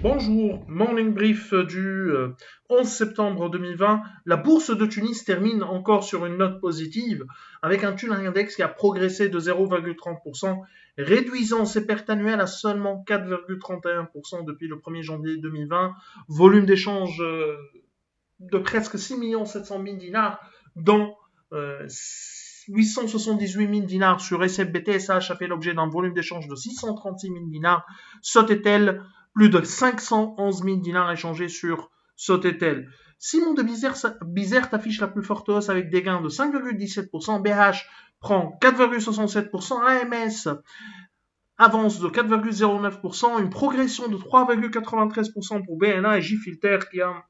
Bonjour, morning brief du 11 septembre 2020. La bourse de Tunis termine encore sur une note positive avec un Tunis Index qui a progressé de 0,30%, réduisant ses pertes annuelles à seulement 4,31% depuis le 1er janvier 2020. Volume d'échange de presque 6 700 000 dinars, dont 878 000 dinars sur SFBT. SH a fait l'objet d'un volume d'échange de 636 000 dinars. Sotetel, plus de 511 000 dinars échangés sur Sotetel. Simon de Bizerte affiche la plus forte hausse avec des gains de 5,17%. BH prend 4,67%. AMS avance de 4,09%. Une progression de 3,93% pour BNA et J-Filter qui a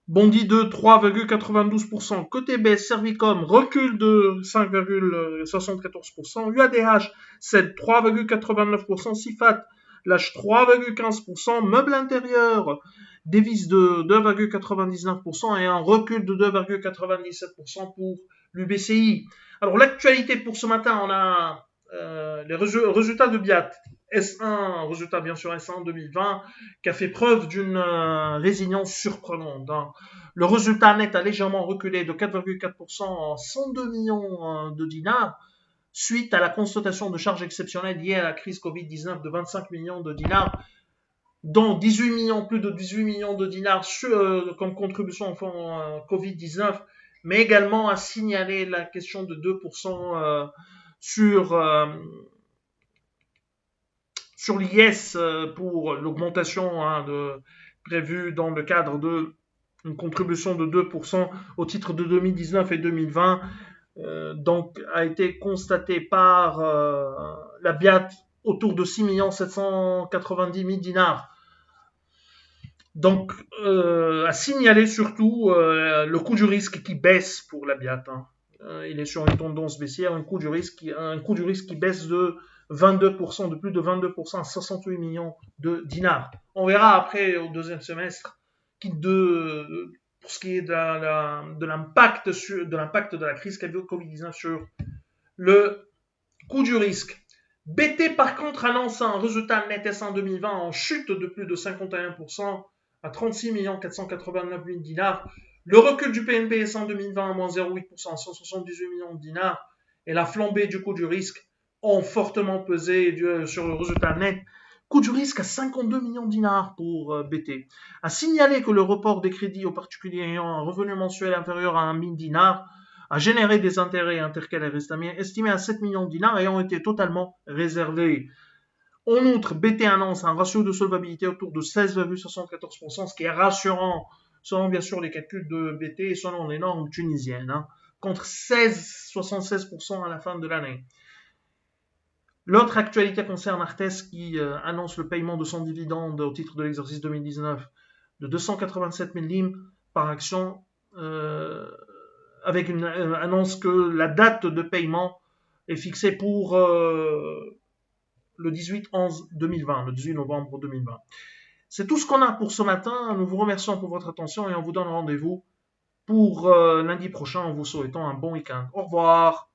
bondi de 3,92%. Côté baisse, Servicom recule de 5,74%. UADH cède 3,89%. Sifat lâche 3,15%. Meuble intérieur dévisse de 2,99% et un recul de 2,97% pour l'UBCI. Alors l'actualité pour ce matin, on a les résultats de Biat. S1, résultat bien sûr S1 2020, qui a fait preuve d'une résilience surprenante. Hein. Le résultat net a légèrement reculé de 4,4% à 102 millions de dinars, suite à la constatation de charges exceptionnelles liées à la crise Covid-19 de 25 millions de dinars, dont 18 millions, plus de 18 millions de dinars comme contribution au fonds Covid-19, mais également à signaler la question de 2% sur l'IS pour l'augmentation prévue dans le cadre de une contribution de 2% au titre de 2019 et 2020, donc a été constatée par la BIAT autour de 6 790 000 dinars. Donc, à signaler surtout le coût du risque qui baisse pour la BIAT. Hein. Il est sur une tendance baissière, un coût du risque qui baisse de 22%, de plus de 22% à 68 millions de dinars. On verra après au deuxième semestre pour ce qui est de l'impact de la crise Covid-19 sur le coût du risque. BT par contre annonce un résultat net S1 2020 en chute de plus de 51% à 36 489 000 dinars. Le recul du PNB S1 2020 à moins 0,8% à 178 millions de dinars et la flambée du coût du risque ont fortement pesé sur le résultat net. Coût du risque à 52 millions de dinars pour BT. À signaler que le report des crédits aux particuliers ayant un revenu mensuel inférieur à 1 000 dinars a généré des intérêts intercalaires estimés à 7 millions de dinars et ont été totalement réservés. En outre, BT annonce un ratio de solvabilité autour de 16,74%, ce qui est rassurant selon bien sûr les calculs de BT et selon les normes tunisiennes, hein, contre 16,76% à la fin de l'année. L'autre actualité concerne Artes qui annonce le paiement de son dividende au titre de l'exercice 2019 de 287 000 limes par action, avec une annonce que la date de paiement est fixée pour le 18-11-2020, le 18 novembre 2020. C'est tout ce qu'on a pour ce matin. Nous vous remercions pour votre attention et on vous donne rendez-vous pour lundi prochain en vous souhaitant un bon week-end. Au revoir.